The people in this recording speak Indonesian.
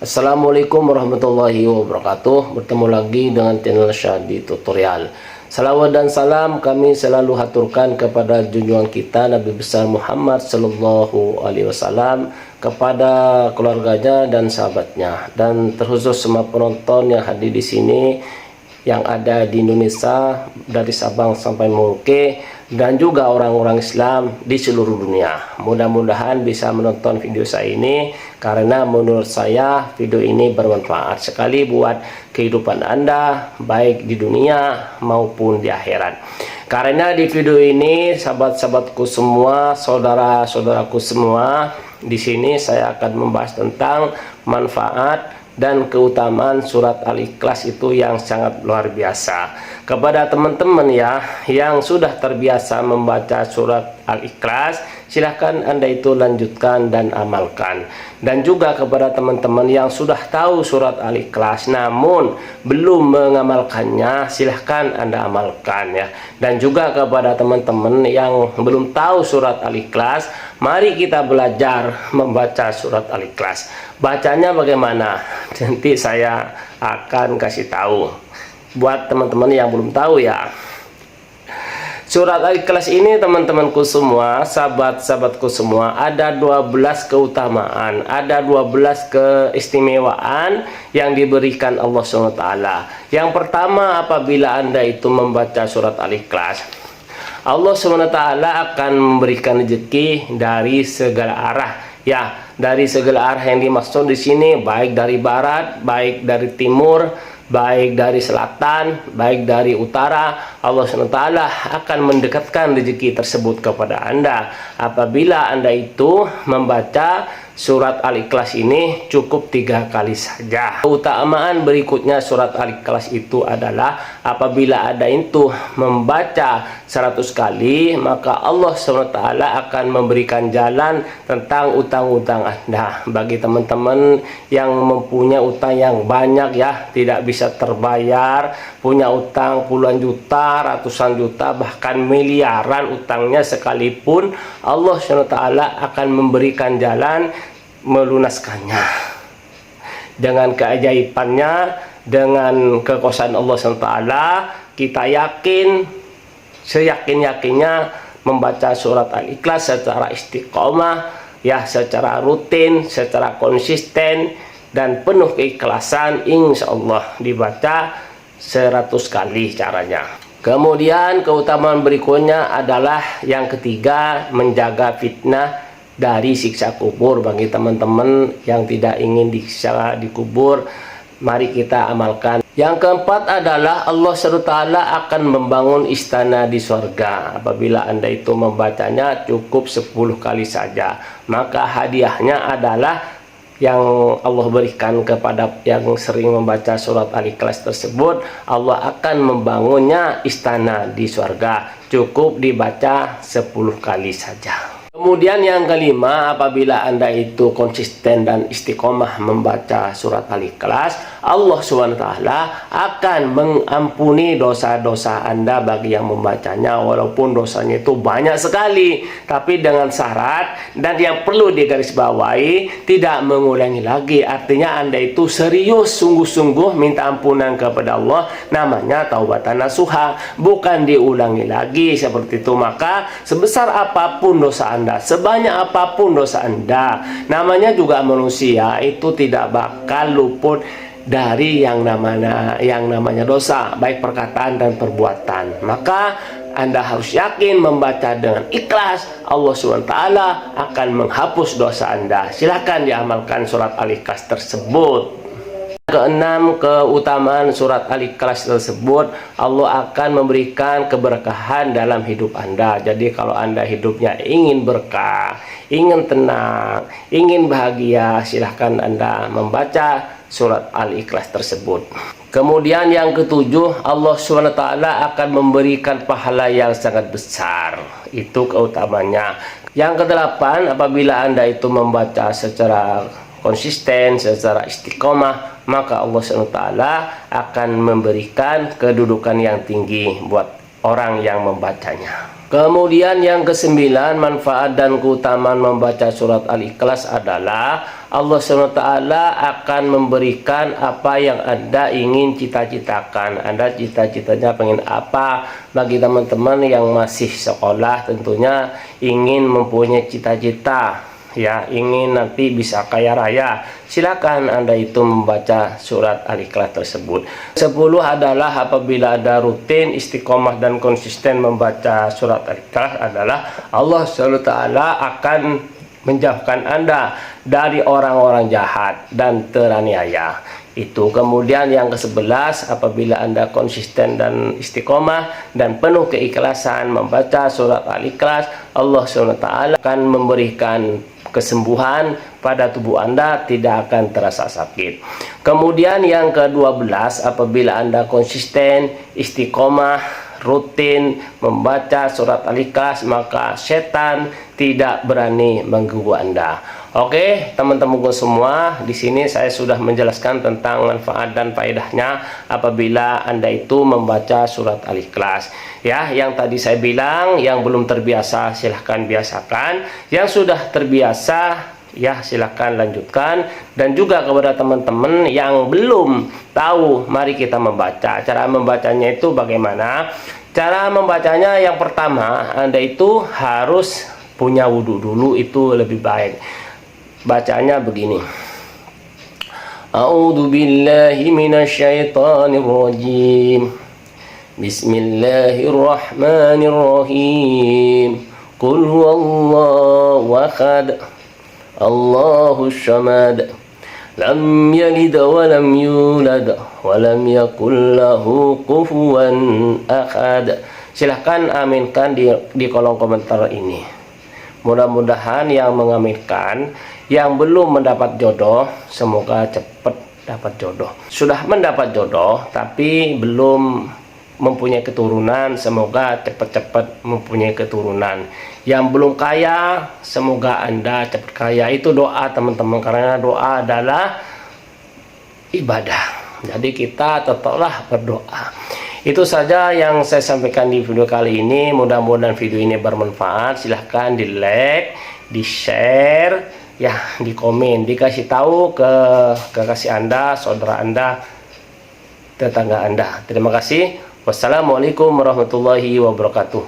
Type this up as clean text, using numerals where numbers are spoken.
Assalamualaikum warahmatullahi wabarakatuh. Bertemu lagi dengan channel Syahdi Tutorial. Salawat dan salam kami selalu haturkan kepada junjungan kita Nabi besar Muhammad Sallallahu Alaihi Wasallam, kepada keluarganya dan sahabatnya, dan terkhusus semua penonton yang hadir di sini yang ada di Indonesia dari Sabang sampai Merauke, dan juga orang-orang Islam di seluruh dunia. Mudah-mudahan bisa menonton video saya ini, karena menurut saya video ini bermanfaat sekali buat kehidupan Anda, baik di dunia maupun di akhirat. Karena di video ini sahabat-sahabatku semua, saudara-saudaraku semua, di sini saya akan membahas tentang manfaat dan keutamaan surat Al-Ikhlas itu yang sangat luar biasa. Kepada teman-teman ya yang sudah terbiasa membaca surat Al-Ikhlas, silahkan Anda itu lanjutkan dan amalkan. Dan juga kepada teman-teman yang sudah tahu surat Al-Ikhlas namun belum mengamalkannya, silahkan Anda amalkan ya. Dan juga kepada teman-teman yang belum tahu surat Al-Ikhlas, mari kita belajar membaca surat Al-Ikhlas. Bacanya bagaimana? Nanti saya akan kasih tahu buat teman-teman yang belum tahu ya. Surat Al-Ikhlas ini teman-temanku semua, sahabat-sahabatku semua, ada 12 keutamaan, ada 12 keistimewaan yang diberikan Allah SWT. Yang pertama, apabila Anda itu membaca surat Al-Ikhlas, Allah SWT akan memberikan rezeki dari segala arah ya, dari segala arah yang dimaksud di sini, baik dari barat, baik dari timur, baik dari selatan, baik dari utara. Allah SWT akan mendekatkan rezeki tersebut kepada Anda apabila Anda itu membaca surat Al-Ikhlas ini cukup 3 kali saja. Keutamaan berikutnya surat Al-Ikhlas itu adalah apabila Anda itu membaca 100 kali, maka Allah SWT akan memberikan jalan tentang utang-utang Anda. Bagi teman-teman yang mempunyai utang yang banyak ya, tidak bisa terbayar, punya utang puluhan juta, ratusan juta, bahkan miliaran utangnya sekalipun, Allah SWT akan memberikan jalan melunaskannya. Dengan keajaibannya, dengan kekuasaan Allah SWT, kita yakin, seyakin-yakinnya membaca surat Al-Ikhlas secara istiqomah ya, secara rutin, secara konsisten dan penuh keikhlasan, insya Allah dibaca 100 kali caranya. Kemudian keutamaan berikutnya adalah yang ketiga, menjaga fitnah dari siksa kubur. Bagi teman-teman yang tidak ingin disiksa di kubur, mari kita amalkan. Yang keempat adalah Allah SWT akan membangun istana di surga. Apabila Anda itu membacanya cukup 10 kali saja, maka hadiahnya adalah yang Allah berikan kepada yang sering membaca surat Al-Ikhlas tersebut, Allah akan membangunnya istana di surga. Cukup dibaca 10 kali saja. Kemudian yang kelima, apabila Anda itu konsisten dan istiqomah membaca surat Al-Ikhlas, Allah SWT akan mengampuni dosa-dosa Anda bagi yang membacanya, walaupun dosanya itu banyak sekali, tapi dengan syarat, dan yang perlu digarisbawahi, tidak mengulangi lagi. Artinya Anda itu serius, sungguh-sungguh minta ampunan kepada Allah, namanya taubatan nasuha, bukan diulangi lagi seperti itu. Maka sebesar apapun dosa Anda, sebanyak apapun dosa Anda, namanya juga manusia, itu tidak bakal luput dari yang namanya dosa, baik perkataan dan perbuatan. Maka Anda harus yakin membaca dengan ikhlas, Allah SWT akan menghapus dosa Anda. Silakan diamalkan surat Al-Ikhlas tersebut. Keenam, keutamaan surat Al-Ikhlas tersebut, Allah akan memberikan keberkahan dalam hidup Anda. Jadi kalau Anda hidupnya ingin berkah, ingin tenang, ingin bahagia, silahkan Anda membaca surat Al-Ikhlas tersebut. Kemudian yang ketujuh, Allah SWT akan memberikan pahala yang sangat besar. Itu keutamanya. Yang kedelapan, apabila Anda itu membaca secara konsisten, secara istiqomah, maka Allah SWT akan memberikan kedudukan yang tinggi buat orang yang membacanya. Kemudian yang kesembilan, manfaat dan keutamaan membaca surat Al-Ikhlas adalah Allah SWT akan memberikan apa yang Anda ingin cita-citakan. Anda cita-citanya pengen apa? Bagi teman-teman yang masih sekolah tentunya ingin mempunyai cita-cita, ya, ingin nanti bisa kaya raya, silakan Anda itu membaca surat Al-Ikhlas tersebut. 10 adalah apabila Anda rutin, istiqomah dan konsisten membaca surat Al-Ikhlas adalah Allah SWT akan menjauhkan Anda dari orang-orang jahat dan teraniaya. Itu. Kemudian yang ke-11, apabila Anda konsisten dan istiqomah dan penuh keikhlasan membaca surat Al-Ikhlas, Allah SWT akan memberikan kesembuhan pada tubuh Anda, tidak akan terasa sakit. Kemudian yang ke-12, apabila Anda konsisten, istiqomah, rutin membaca surat Al-Ikhlas, maka setan tidak berani mengganggu Anda. Oke, teman-temanku semua, di sini saya sudah menjelaskan tentang manfaat dan faedahnya apabila Anda itu membaca surat Al-Ikhlas. Ya, yang tadi saya bilang, yang belum terbiasa silahkan biasakan, yang sudah terbiasa ya silahkan lanjutkan, dan juga kepada teman-teman yang belum tahu, mari kita membaca. Cara membacanya itu bagaimana? Cara membacanya yang pertama, Anda itu harus punya wudhu dulu, itu lebih baik. Bacanya begini. A'udzu billahi minasyaitonir rajim. Bismillahirrahmanirrahim. Qul huwallahu ahad. Allahus samad. Lam yalid wa lam yulad wa lam yakul lahu kufuwan ahad. Silahkan aminkan di kolom komentar ini. Mudah-mudahan yang mengaminkan, yang belum mendapat jodoh, semoga cepat dapat jodoh. Sudah mendapat jodoh tapi belum mempunyai keturunan, semoga cepat-cepat mempunyai keturunan. Yang belum kaya, semoga Anda cepat kaya. Itu doa teman-teman, karena doa adalah ibadah. Jadi kita tetaplah berdoa. Itu saja yang saya sampaikan di video kali ini. Mudah-mudahan video ini bermanfaat. Silahkan di like, di share, ya, di komen, dikasih tahu ke kekasih Anda, saudara Anda, tetangga Anda. Terima kasih. Wassalamualaikum warahmatullahi wabarakatuh.